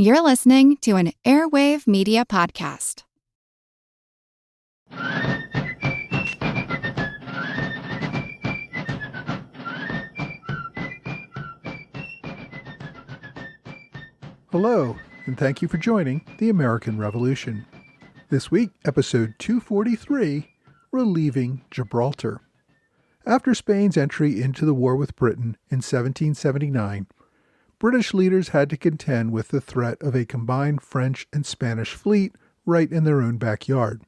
You're listening to an Airwave Media Podcast. Hello, and thank you for joining the American Revolution. This week, episode 243, Relieving Gibraltar. After Spain's entry into the war with Britain in 1779, British leaders had to contend with the threat of a combined French and Spanish fleet right in their own backyard.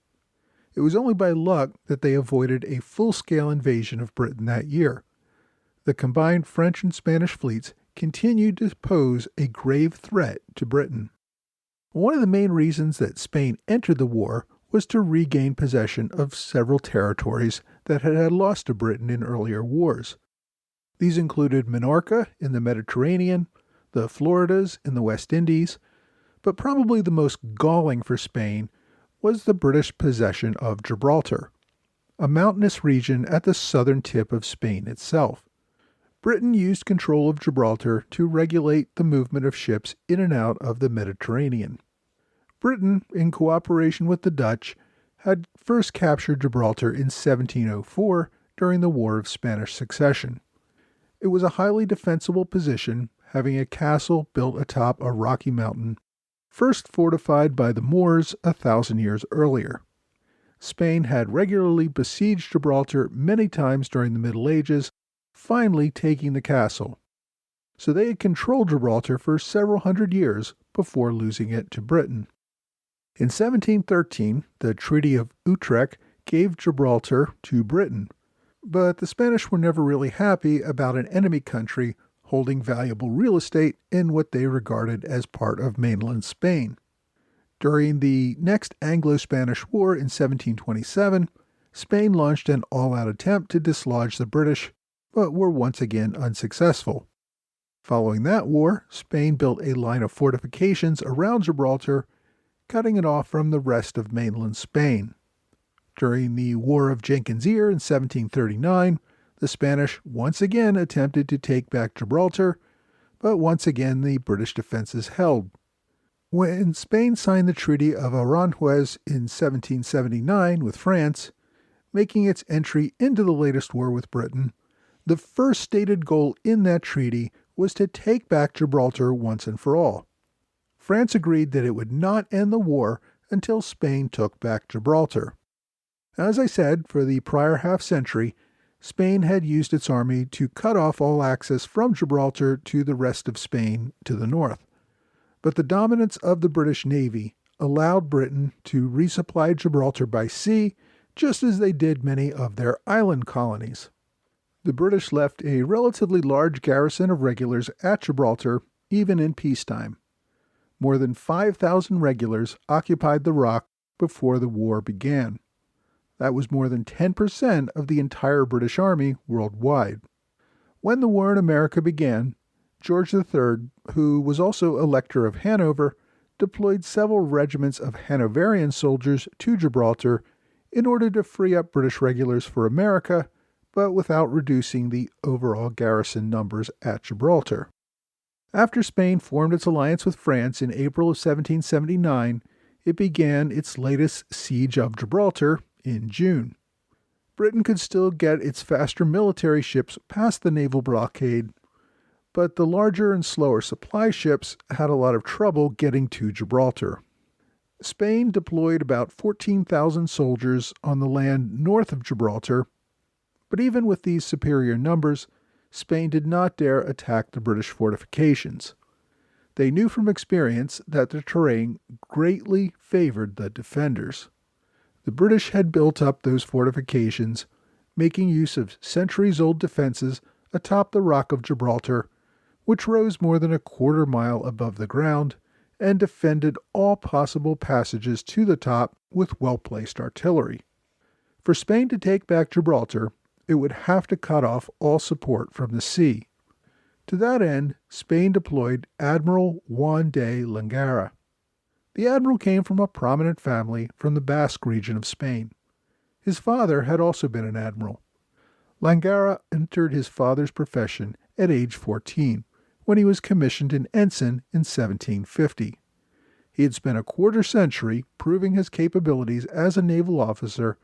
It was only by luck that they avoided a full-scale invasion of Britain that year. The combined French and Spanish fleets continued to pose a grave threat to Britain. One of the main reasons that Spain entered the war was to regain possession of several territories that had lost to Britain in earlier wars. These included Minorca in the Mediterranean, the Floridas in the West Indies, but probably the most galling for Spain was the British possession of Gibraltar, a mountainous region at the southern tip of Spain itself. Britain used control of Gibraltar to regulate the movement of ships in and out of the Mediterranean. Britain, in cooperation with the Dutch, had first captured Gibraltar in 1704 during the War of Spanish Succession. It was a highly defensible position, having a castle built atop a rocky mountain, first fortified by the Moors 1,000 years earlier. Spain had regularly besieged Gibraltar many times during the Middle Ages, finally taking the castle. So they had controlled Gibraltar for several hundred years before losing it to Britain. In 1713, the Treaty of Utrecht gave Gibraltar to Britain, but the Spanish were never really happy about an enemy country holding valuable real estate in what they regarded as part of mainland Spain. During the next Anglo-Spanish War in 1727, Spain launched an all-out attempt to dislodge the British, but were once again unsuccessful. Following that war, Spain built a line of fortifications around Gibraltar, cutting it off from the rest of mainland Spain. During the War of Jenkins' Ear in 1739, the Spanish once again attempted to take back Gibraltar, but once again the British defenses held. When Spain signed the Treaty of Aranjuez in 1779 with France, making its entry into the latest war with Britain, the first stated goal in that treaty was to take back Gibraltar once and for all. France agreed that it would not end the war until Spain took back Gibraltar. As I said, for the prior half-century, Spain had used its army to cut off all access from Gibraltar to the rest of Spain to the north. But the dominance of the British Navy allowed Britain to resupply Gibraltar by sea, just as they did many of their island colonies. The British left a relatively large garrison of regulars at Gibraltar, even in peacetime. More than 5,000 regulars occupied the rock before the war began. That was more than 10% of the entire British Army worldwide. When the war in America began, George III, who was also Elector of Hanover, deployed several regiments of Hanoverian soldiers to Gibraltar in order to free up British regulars for America, but without reducing the overall garrison numbers at Gibraltar. After Spain formed its alliance with France in April of 1779, it began its latest siege of Gibraltar in June. Britain could still get its faster military ships past the naval blockade, but the larger and slower supply ships had a lot of trouble getting to Gibraltar. Spain deployed about 14,000 soldiers on the land north of Gibraltar, but even with these superior numbers, Spain did not dare attack the British fortifications. They knew from experience that the terrain greatly favored the defenders. The British had built up those fortifications, making use of centuries-old defenses atop the Rock of Gibraltar, which rose more than a quarter mile above the ground and defended all possible passages to the top with well-placed artillery. For Spain to take back Gibraltar, it would have to cut off all support from the sea. To that end, Spain deployed Admiral Juan de Langara. The admiral came from a prominent family from the Basque region of Spain. His father had also been an admiral. Langara entered his father's profession at age 14, when he was commissioned an ensign in 1750. He had spent a quarter century proving his capabilities as a naval officer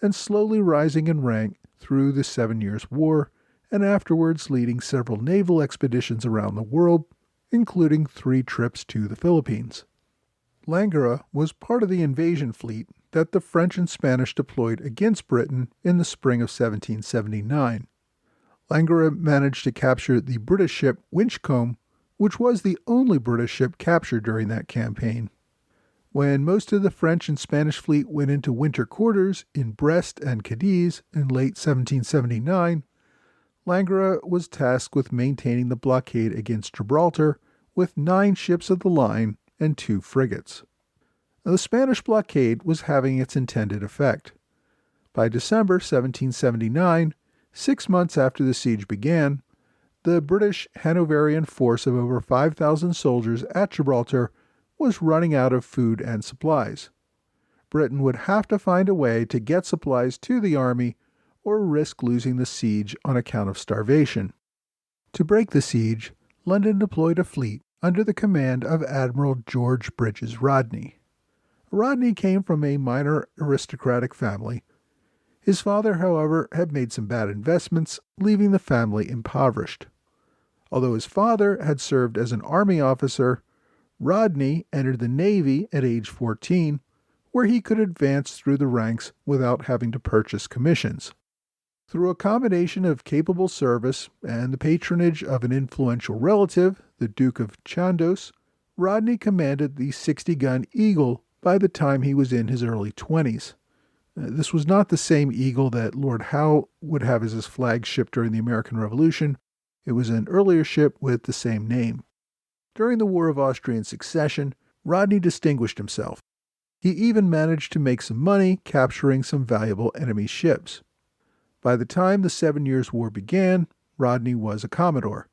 and slowly rising in rank through the 7 Years' War, and afterwards leading several naval expeditions around the world, including 3 trips to the Philippines. Langara was part of the invasion fleet that the French and Spanish deployed against Britain in the spring of 1779. Langara managed to capture the British ship Winchcombe, which was the only British ship captured during that campaign. When most of the French and Spanish fleet went into winter quarters in Brest and Cadiz in late 1779, Langara was tasked with maintaining the blockade against Gibraltar with 9 ships of the line and 2 frigates. The Spanish blockade was having its intended effect. By December 1779, 6 months after the siege began, the British Hanoverian force of over 5,000 soldiers at Gibraltar was running out of food and supplies. Britain would have to find a way to get supplies to the army or risk losing the siege on account of starvation. To break the siege, London deployed a fleet under the command of Admiral George Bridges Rodney. Rodney came from a minor aristocratic family. His father, however, had made some bad investments, leaving the family impoverished. Although his father had served as an army officer, Rodney entered the Navy at age 14, where he could advance through the ranks without having to purchase commissions. Through a combination of capable service and the patronage of an influential relative, the Duke of Chandos, Rodney commanded the 60-gun Eagle by the time he was in his early 20s. This was not the same Eagle that Lord Howe would have as his flagship during the American Revolution. It was an earlier ship with the same name. During the War of Austrian Succession, Rodney distinguished himself. He even managed to make some money capturing some valuable enemy ships. By the time the 7 Years' War began, Rodney was a Commodore.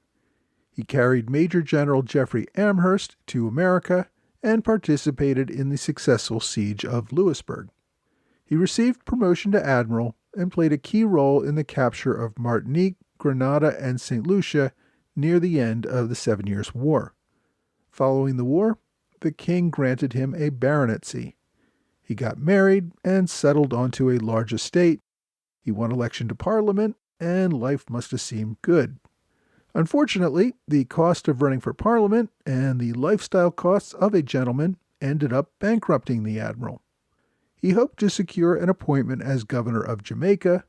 He carried Major General Jeffrey Amherst to America and participated in the successful siege of Louisburg. He received promotion to Admiral and played a key role in the capture of Martinique, Grenada, and St. Lucia near the end of the 7 Years' War. Following the war, the king granted him a baronetcy. He got married and settled onto a large estate. He won election to Parliament, and life must have seemed good. Unfortunately, the cost of running for Parliament and the lifestyle costs of a gentleman ended up bankrupting the admiral. He hoped to secure an appointment as governor of Jamaica,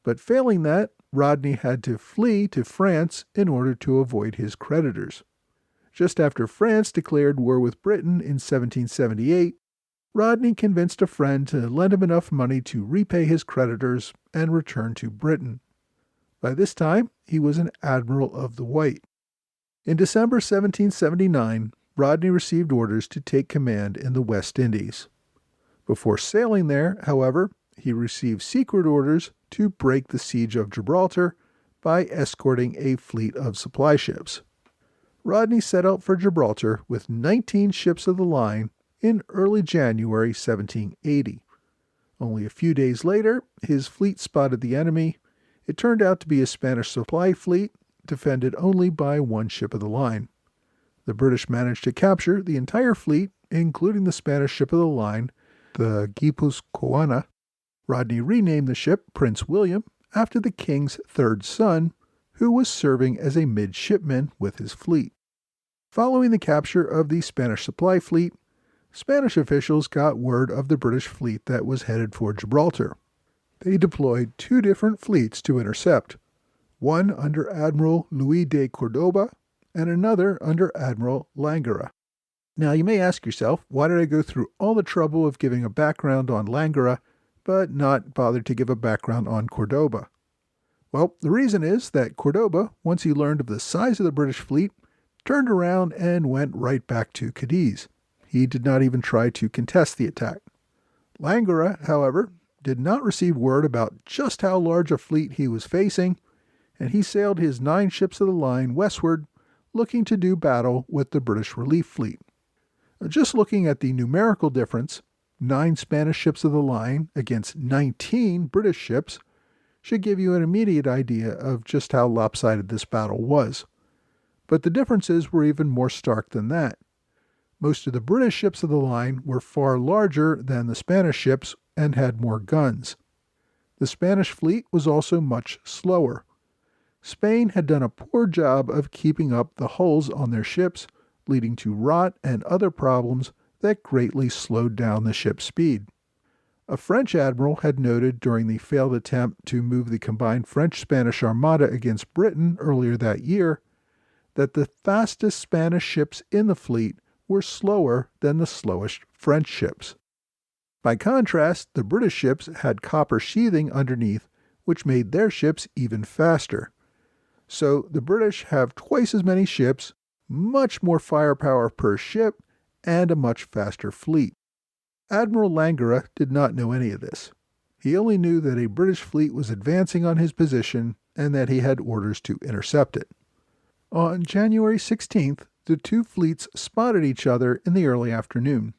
but failing that, Rodney had to flee to France in order to avoid his creditors. Just after France declared war with Britain in 1778, Rodney convinced a friend to lend him enough money to repay his creditors and return to Britain. By this time, he was an Admiral of the White. In December 1779, Rodney received orders to take command in the West Indies. Before sailing there, however, he received secret orders to break the siege of Gibraltar by escorting a fleet of supply ships. Rodney set out for Gibraltar with 19 ships of the line in early January 1780. Only a few days later, his fleet spotted the enemy. It turned out to be a Spanish supply fleet, defended only by 1 ship of the line. The British managed to capture the entire fleet, including the Spanish ship of the line, the Guipuzcoana. Rodney renamed the ship Prince William after the king's 3rd son, who was serving as a midshipman with his fleet. Following the capture of the Spanish supply fleet, Spanish officials got word of the British fleet that was headed for Gibraltar. They deployed 2 different fleets to intercept, one under Admiral Luis de Cordoba and another under Admiral Langara. Now you may ask yourself, why did I go through all the trouble of giving a background on Langara, but not bother to give a background on Cordoba? Well, the reason is that Cordoba, once he learned of the size of the British fleet, turned around and went right back to Cadiz. He did not even try to contest the attack. Langara, however, did not receive word about just how large a fleet he was facing, and he sailed his 9 ships of the line westward, looking to do battle with the British relief fleet. Just looking at the numerical difference, 9 Spanish ships of the line against 19 British ships, should give you an immediate idea of just how lopsided this battle was. But the differences were even more stark than that. Most of the British ships of the line were far larger than the Spanish ships and had more guns. The Spanish fleet was also much slower. Spain had done a poor job of keeping up the hulls on their ships, leading to rot and other problems that greatly slowed down the ship's speed. A French admiral had noted during the failed attempt to move the combined French-Spanish armada against Britain earlier that year that the fastest Spanish ships in the fleet were slower than the slowest French ships. By contrast, the British ships had copper sheathing underneath, which made their ships even faster. So the British have twice as many ships, much more firepower per ship, and a much faster fleet. Admiral Langara did not know any of this. He only knew that a British fleet was advancing on his position and that he had orders to intercept it. On January 16th, the two fleets spotted each other in the early afternoon.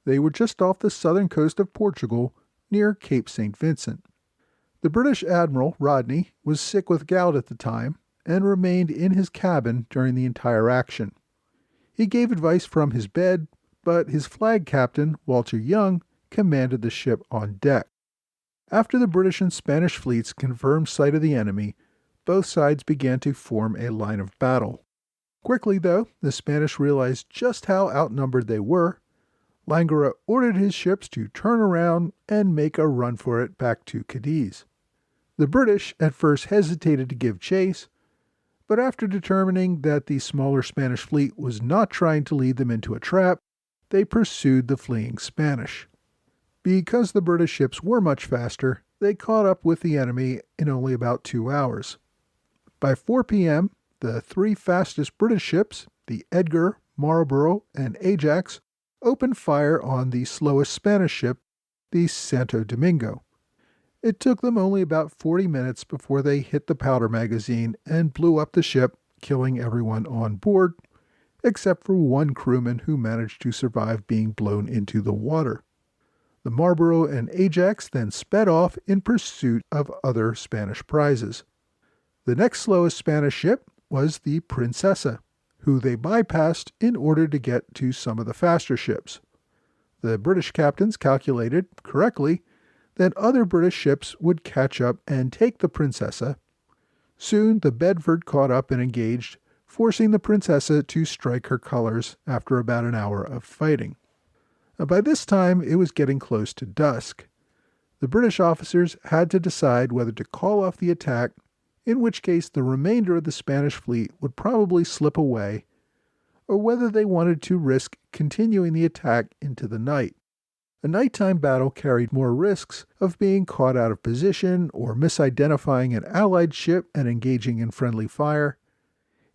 They were just off the southern coast of Portugal, near Cape St. Vincent. The British Admiral, Rodney, was sick with gout at the time and remained in his cabin during the entire action. He gave advice from his bed, but his flag captain, Walter Young, commanded the ship on deck. After the British and Spanish fleets confirmed sight of the enemy, both sides began to form a line of battle. Quickly, though, the Spanish realized just how outnumbered they were. Langara ordered his ships to turn around and make a run for it back to Cadiz. The British at first hesitated to give chase, but after determining that the smaller Spanish fleet was not trying to lead them into a trap, they pursued the fleeing Spanish. Because the British ships were much faster, they caught up with the enemy in only about 2 hours. By 4 p.m., the three fastest British ships, the Edgar, Marlborough, and Ajax, opened fire on the slowest Spanish ship, the Santo Domingo. It took them only about 40 minutes before they hit the powder magazine and blew up the ship, killing everyone on board, except for one crewman who managed to survive being blown into the water. The Marlborough and Ajax then sped off in pursuit of other Spanish prizes. The next slowest Spanish ship was the Princesa, who they bypassed in order to get to some of the faster ships. The British captains calculated, correctly, that other British ships would catch up and take the Princesa. Soon the Bedford caught up and engaged, forcing the Princesa to strike her colors after about an hour of fighting. By this time, it was getting close to dusk. The British officers had to decide whether to call off the attack, in which case the remainder of the Spanish fleet would probably slip away, or whether they wanted to risk continuing the attack into the night. A nighttime battle carried more risks of being caught out of position or misidentifying an Allied ship and engaging in friendly fire.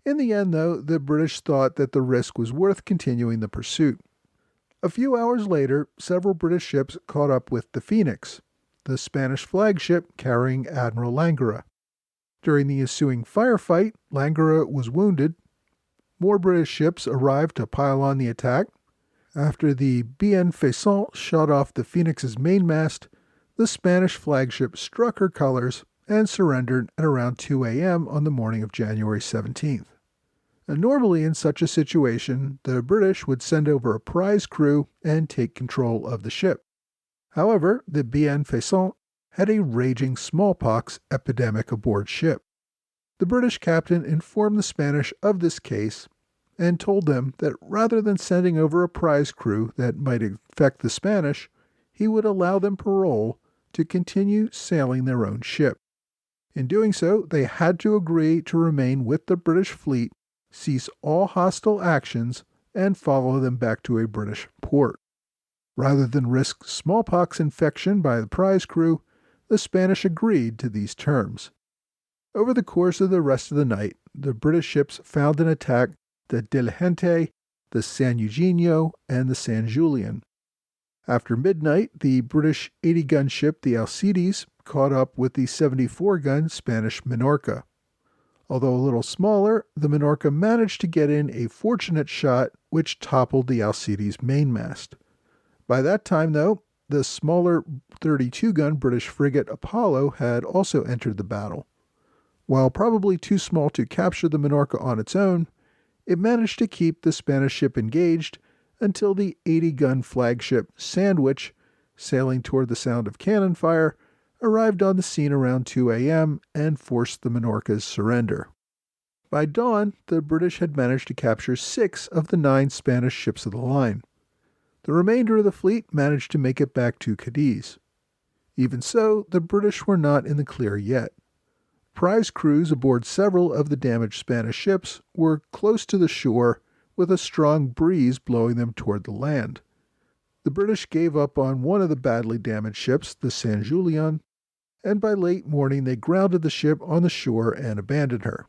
In the end, though, the British thought that the risk was worth continuing the pursuit. A few hours later, several British ships caught up with the Phoenix, the Spanish flagship carrying Admiral Langara. During the ensuing firefight, Langara was wounded. More British ships arrived to pile on the attack. After the Bienfaisant shot off the Phoenix's mainmast, the Spanish flagship struck her colors and surrendered at around 2 a.m. on the morning of January 17th. Normally, in such a situation, the British would send over a prize crew and take control of the ship. However, the Bienfaisant had a raging smallpox epidemic aboard ship. The British captain informed the Spanish of this case and told them that rather than sending over a prize crew that might infect the Spanish, he would allow them parole to continue sailing their own ship. In doing so, they had to agree to remain with the British fleet, cease all hostile actions, and follow them back to a British port. Rather than risk smallpox infection by the prize crew, the Spanish agreed to these terms. Over the course of the rest of the night, the British ships found and attacked the Diligente, the San Eugenio, and the San Julian. After midnight, the British 80-gun ship, the Alcides, caught up with the 74-gun Spanish Minorca. Although a little smaller, the Minorca managed to get in a fortunate shot which toppled the Alcides' mainmast. By that time, though, the smaller 32-gun British frigate Apollo had also entered the battle. While probably too small to capture the Minorca on its own, it managed to keep the Spanish ship engaged until the 80-gun flagship Sandwich, sailing toward the sound of cannon fire, arrived on the scene around 2 a.m. and forced the Minorca's surrender. By dawn, the British had managed to capture 6 of the 9 Spanish ships of the line. The remainder of the fleet managed to make it back to Cadiz. Even so, the British were not in the clear yet. Prize crews aboard several of the damaged Spanish ships were close to the shore, with a strong breeze blowing them toward the land. The British gave up on one of the badly damaged ships, the San Julian, and by late morning they grounded the ship on the shore and abandoned her.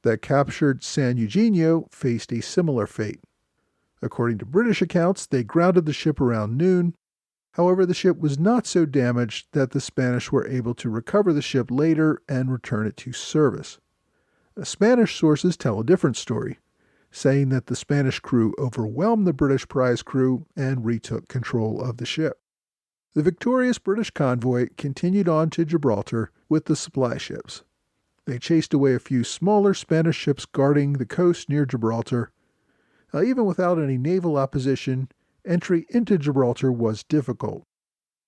The captured San Eugenio faced a similar fate. According to British accounts, they grounded the ship around noon. However, the ship was not so damaged that the Spanish were able to recover the ship later and return it to service. Spanish sources tell a different story, saying that the Spanish crew overwhelmed the British prize crew and retook control of the ship. The victorious British convoy continued on to Gibraltar with the supply ships. They chased away a few smaller Spanish ships guarding the coast near Gibraltar. Even without any naval opposition, entry into Gibraltar was difficult.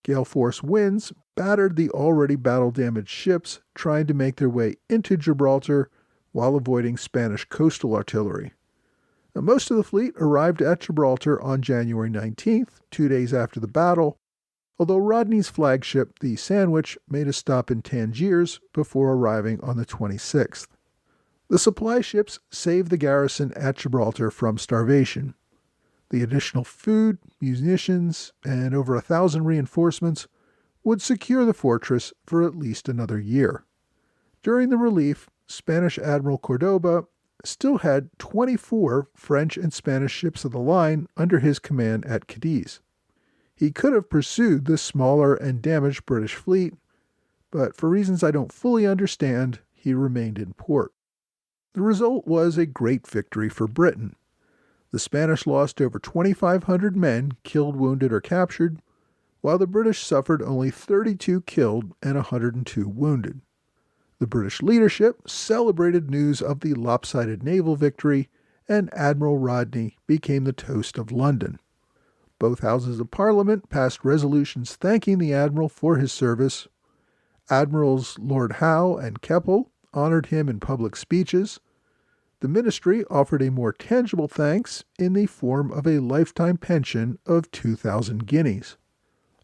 Gale force winds battered the already battle-damaged ships trying to make their way into Gibraltar while avoiding Spanish coastal artillery. Most of the fleet arrived at Gibraltar on January 19th, 2 days after the battle, although Rodney's flagship, the Sandwich, made a stop in Tangiers before arriving on the 26th. The supply ships saved the garrison at Gibraltar from starvation. The additional food, munitions, and over 1,000 reinforcements would secure the fortress for at least another year. During the relief, Spanish Admiral Cordoba still had 24 French and Spanish ships of the line under his command at Cadiz. He could have pursued the smaller and damaged British fleet, but for reasons I don't fully understand, he remained in port. The result was a great victory for Britain. The Spanish lost over 2,500 men killed, wounded, or captured, while the British suffered only 32 killed and 102 wounded. The British leadership celebrated news of the lopsided naval victory, and Admiral Rodney became the toast of London. Both houses of Parliament passed resolutions thanking the Admiral for his service. Admirals Lord Howe and Keppel honored him in public speeches. The ministry offered a more tangible thanks in the form of a lifetime pension of 2,000 guineas.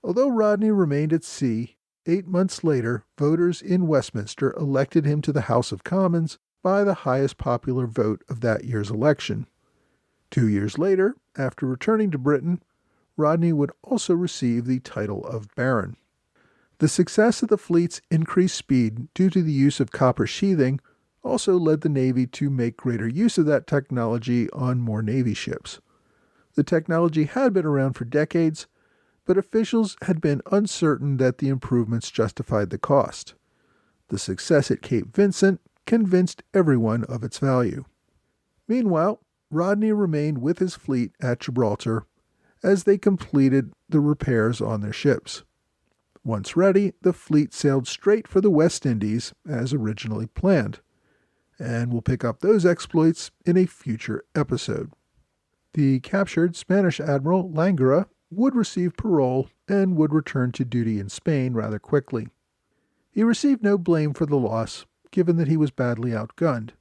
Although Rodney remained at sea, 8 months later, voters in Westminster elected him to the House of Commons by the highest popular vote of that year's election. 2 years later, after returning to Britain, Rodney would also receive the title of Baron. The success of the fleet's increased speed due to the use of copper sheathing also led the Navy to make greater use of that technology on more Navy ships. The technology had been around for decades, but officials had been uncertain that the improvements justified the cost. The success at Cape Vincent convinced everyone of its value. Meanwhile, Rodney remained with his fleet at Gibraltar as they completed the repairs on their ships. Once ready, the fleet sailed straight for the West Indies as originally planned, and we'll pick up those exploits in a future episode. The captured Spanish Admiral Langara would receive parole and would return to duty in Spain rather quickly. He received no blame for the loss, given that he was badly outgunned.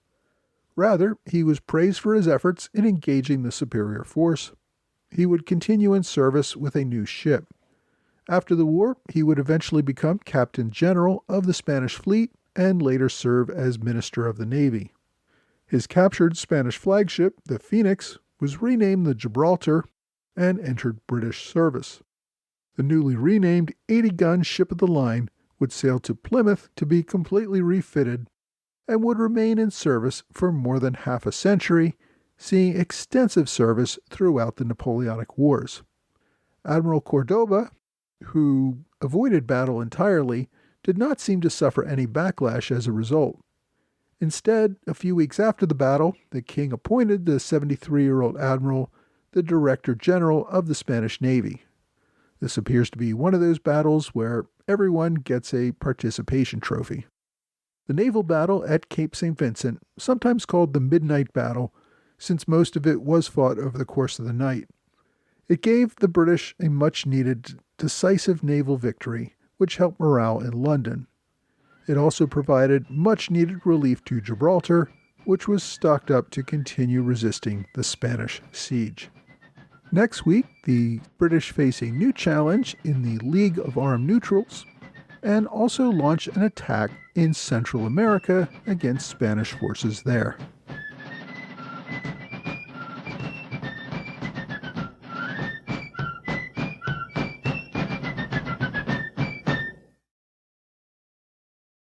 Rather, he was praised for his efforts in engaging the superior force. He would continue in service with a new ship. After the war, he would eventually become Captain General of the Spanish fleet and later serve as Minister of the Navy. His captured Spanish flagship, the Phoenix, was renamed the Gibraltar and entered British service. The newly renamed 80-gun ship of the line would sail to Plymouth to be completely refitted and would remain in service for more than half a century, seeing extensive service throughout the Napoleonic Wars. Admiral Cordoba, who avoided battle entirely, did not seem to suffer any backlash as a result. Instead, a few weeks after the battle, the king appointed the 73-year-old admiral the Director General of the Spanish Navy. This appears to be one of those battles where everyone gets a participation trophy. The naval battle at Cape St. Vincent, sometimes called the Midnight Battle, since most of it was fought over the course of the night, It gave the British a much-needed decisive naval victory, which helped morale in London. It also provided much-needed relief to Gibraltar, which was stocked up to continue resisting the Spanish siege. Next week, the British face a new challenge in the League of Armed Neutrals, and also launch an attack in Central America against Spanish forces there.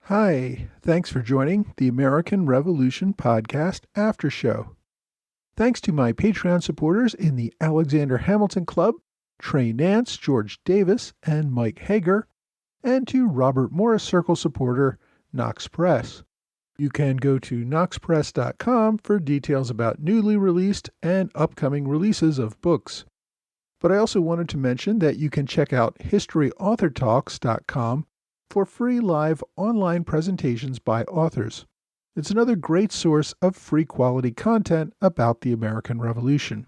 Hi, thanks for joining the American Revolution Podcast After Show. Thanks to my Patreon supporters in the Alexander Hamilton Club, Trey Nance, George Davis, and Mike Hager, and to Robert Morris Circle supporter Knox Press. You can go to knoxpress.com for details about newly released and upcoming releases of books. But I also wanted to mention that you can check out historyauthortalks.com for free live online presentations by authors. It's another great source of free quality content about the American Revolution.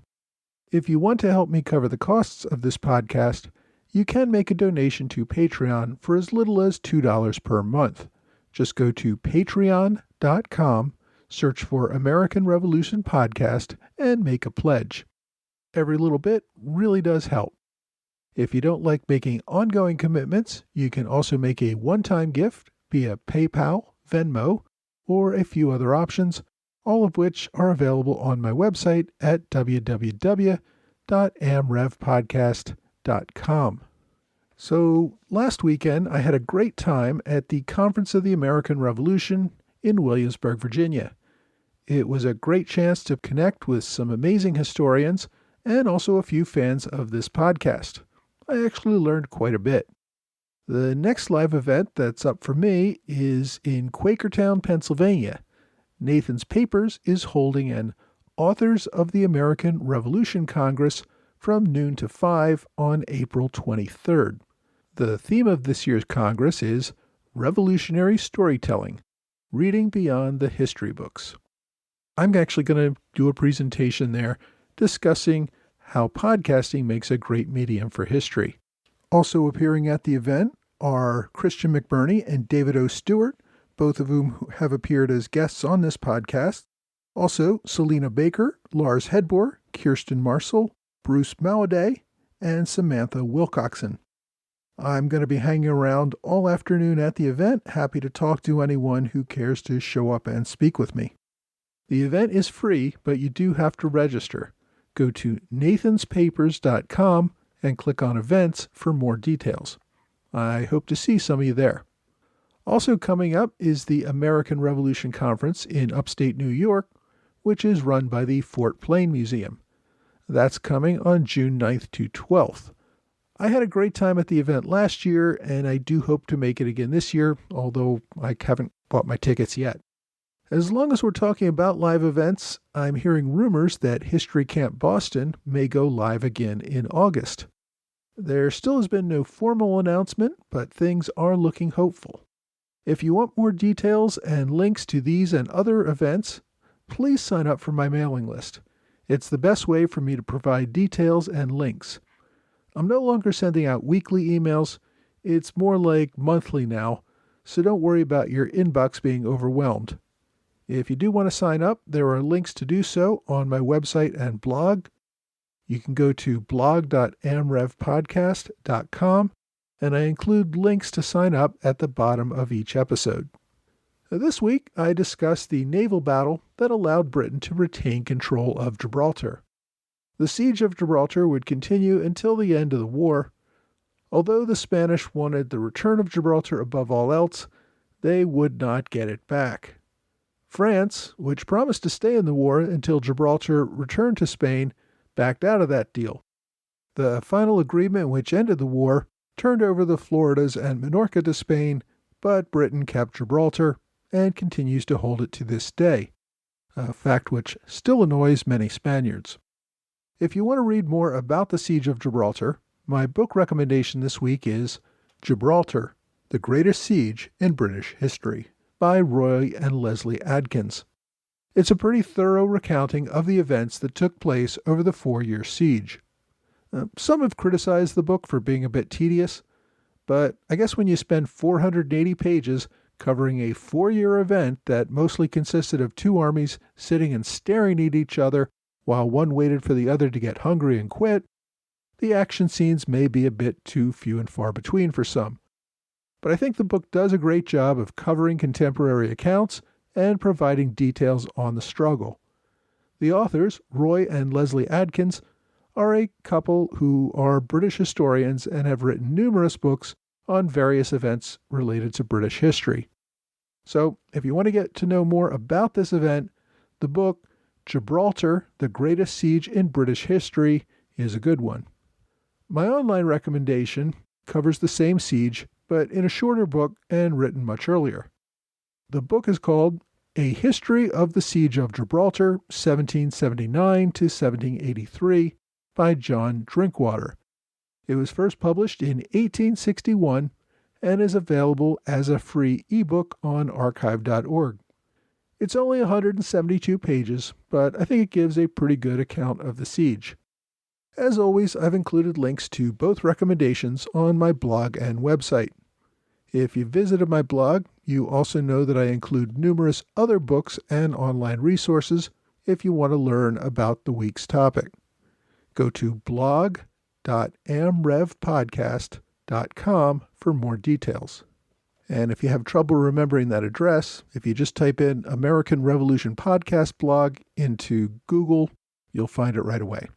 If you want to help me cover the costs of this podcast, you can make a donation to Patreon for as little as $2 per month. Just go to patreon.com, search for American Revolution Podcast, and make a pledge. Every little bit really does help. If you don't like making ongoing commitments, you can also make a one-time gift via PayPal, Venmo, or a few other options, all of which are available on my website at www.amrevpodcast.com. So, last weekend I had a great time at the Conference of the American Revolution in Williamsburg, Virginia. It was a great chance to connect with some amazing historians and also a few fans of this podcast. I actually learned quite a bit. The next live event that's up for me is in Quakertown, Pennsylvania. Nathan's Papers is holding an Authors of the American Revolution Congress from noon to 5 on April 23rd. The theme of this year's Congress is Revolutionary Storytelling, Reading Beyond the History Books. I'm actually going to do a presentation there discussing how podcasting makes a great medium for history. Also appearing at the event are Christian McBurney and David O. Stewart, both of whom have appeared as guests on this podcast. Also, Selena Baker, Lars Hedbor, Kirsten Marcel, Bruce Maladay, and Samantha Wilcoxon. I'm going to be hanging around all afternoon at the event, happy to talk to anyone who cares to show up and speak with me. The event is free, but you do have to register. Go to nathanspapers.com and click on events for more details. I hope to see some of you there. Also coming up is the American Revolution Conference in upstate New York, which is run by the Fort Plain Museum. That's coming on June 9th to 12th. I had a great time at the event last year, and I do hope to make it again this year, although I haven't bought my tickets yet. As long as we're talking about live events, I'm hearing rumors that History Camp Boston may go live again in August. There still has been no formal announcement, but things are looking hopeful. If you want more details and links to these and other events, please sign up for my mailing list. It's the best way for me to provide details and links. I'm no longer sending out weekly emails. It's more like monthly now, so don't worry about your inbox being overwhelmed. If you do want to sign up, there are links to do so on my website and blog. You can go to blog.amrevpodcast.com, and I include links to sign up at the bottom of each episode. This week, I discussed the naval battle that allowed Britain to retain control of Gibraltar. The siege of Gibraltar would continue until the end of the war. Although the Spanish wanted the return of Gibraltar above all else, they would not get it back. France, which promised to stay in the war until Gibraltar returned to Spain, backed out of that deal. The final agreement which ended the war turned over the Floridas and Minorca to Spain, but Britain kept Gibraltar and continues to hold it to this day, a fact which still annoys many Spaniards. If you want to read more about the Siege of Gibraltar, my book recommendation this week is Gibraltar, The Greatest Siege in British History, by Roy and Leslie Adkins. It's a pretty thorough recounting of the events that took place over the 4-year siege. Some have criticized the book for being a bit tedious, but I guess when you spend 480 pages covering a 4-year event that mostly consisted of two armies sitting and staring at each other while one waited for the other to get hungry and quit, the action scenes may be a bit too few and far between for some. But I think the book does a great job of covering contemporary accounts and providing details on the struggle. The authors, Roy and Leslie Adkins, are a couple who are British historians and have written numerous books on various events related to British history. So, if you want to get to know more about this event, the book Gibraltar, the Greatest Siege in British History is a good one. My online recommendation covers the same siege, but in a shorter book and written much earlier. The book is called A History of the Siege of Gibraltar, 1779 to 1783, by John Drinkwater. It was first published in 1861 and is available as a free ebook on archive.org. It's only 172 pages, but I think it gives a pretty good account of the siege. As always, I've included links to both recommendations on my blog and website. If you visited my blog, you also know that I include numerous other books and online resources if you want to learn about the week's topic. Go to blog.amrevpodcast.com for more details. And if you have trouble remembering that address, if you just type in American Revolution Podcast Blog into Google, you'll find it right away.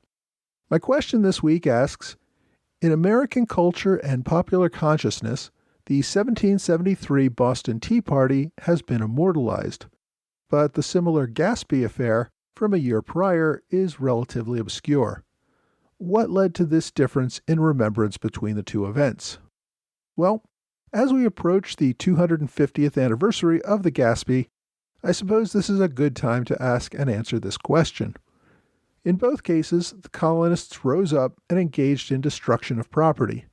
My question this week asks, in American culture and popular consciousness, the 1773 Boston Tea Party has been immortalized, but the similar Gaspee affair from a year prior is relatively obscure. What led to this difference in remembrance between the two events? Well, as we approach the 250th anniversary of the Gaspee, I suppose this is a good time to ask and answer this question. In both cases, the colonists rose up and engaged in destruction of property.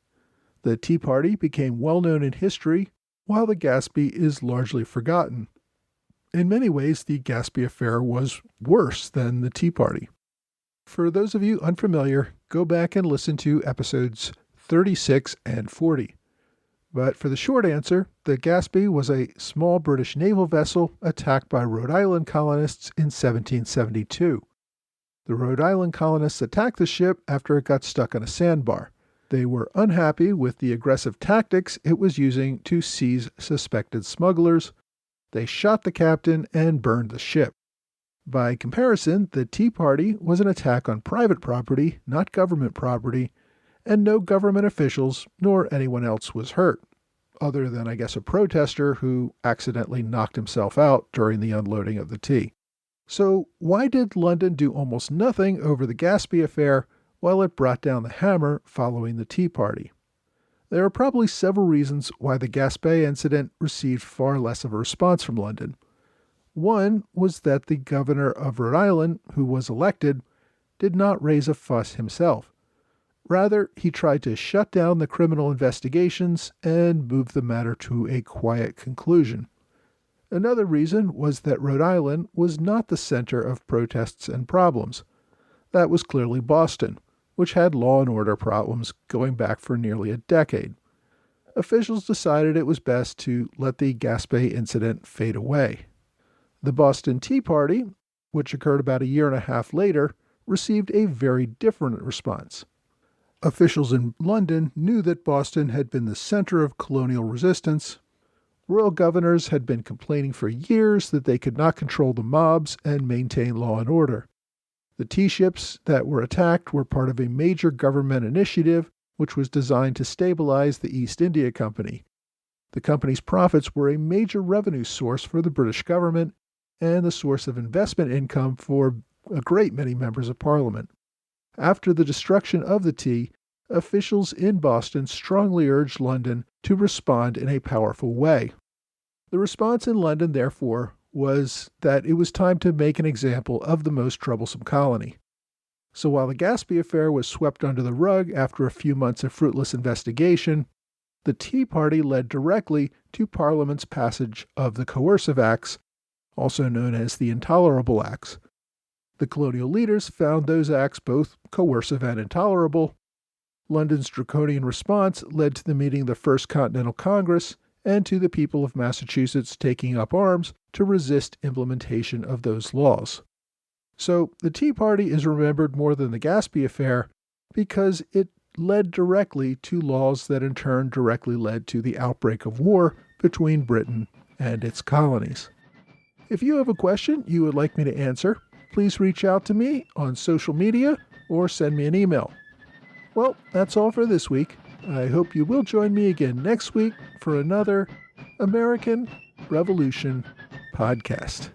The Tea Party became well known in history, while the Gaspee is largely forgotten. In many ways, the Gaspee affair was worse than the Tea Party. For those of you unfamiliar, go back and listen to episodes 36 and 40. But for the short answer, the Gaspee was a small British naval vessel attacked by Rhode Island colonists in 1772. The Rhode Island colonists attacked the ship after it got stuck on a sandbar. They were unhappy with the aggressive tactics it was using to seize suspected smugglers. They shot the captain and burned the ship. By comparison, the Tea Party was an attack on private property, not government property, and no government officials nor anyone else was hurt, other than, I guess, a protester who accidentally knocked himself out during the unloading of the tea. So why did London do almost nothing over the Gaspee affair while it brought down the hammer following the Tea Party? There are probably several reasons why the Gaspee incident received far less of a response from London. One was that the governor of Rhode Island, who was elected, did not raise a fuss himself. Rather, he tried to shut down the criminal investigations and move the matter to a quiet conclusion. Another reason was that Rhode Island was not the center of protests and problems. That was clearly Boston, which had law and order problems going back for nearly a decade. Officials decided it was best to let the Gaspee incident fade away. The Boston Tea Party, which occurred about a year and a half later, received a very different response. Officials in London knew that Boston had been the center of colonial resistance. Royal governors had been complaining for years that they could not control the mobs and maintain law and order. The tea ships that were attacked were part of a major government initiative which was designed to stabilize the East India Company. The company's profits were a major revenue source for the British government and the source of investment income for a great many members of Parliament. After the destruction of the tea, officials in Boston strongly urged London to respond in a powerful way. The response in London, therefore, was that it was time to make an example of the most troublesome colony. So while the Gaspee affair was swept under the rug after a few months of fruitless investigation, the Tea Party led directly to Parliament's passage of the Coercive Acts, also known as the Intolerable Acts. The colonial leaders found those acts both coercive and intolerable, London's draconian response led to the meeting of the First Continental Congress and to the people of Massachusetts taking up arms to resist implementation of those laws. So the Tea Party is remembered more than the Gaspee Affair because it led directly to laws that in turn directly led to the outbreak of war between Britain and its colonies. If you have a question you would like me to answer, please reach out to me on social media or send me an email. Well, that's all for this week. I hope you will join me again next week for another American Revolution podcast.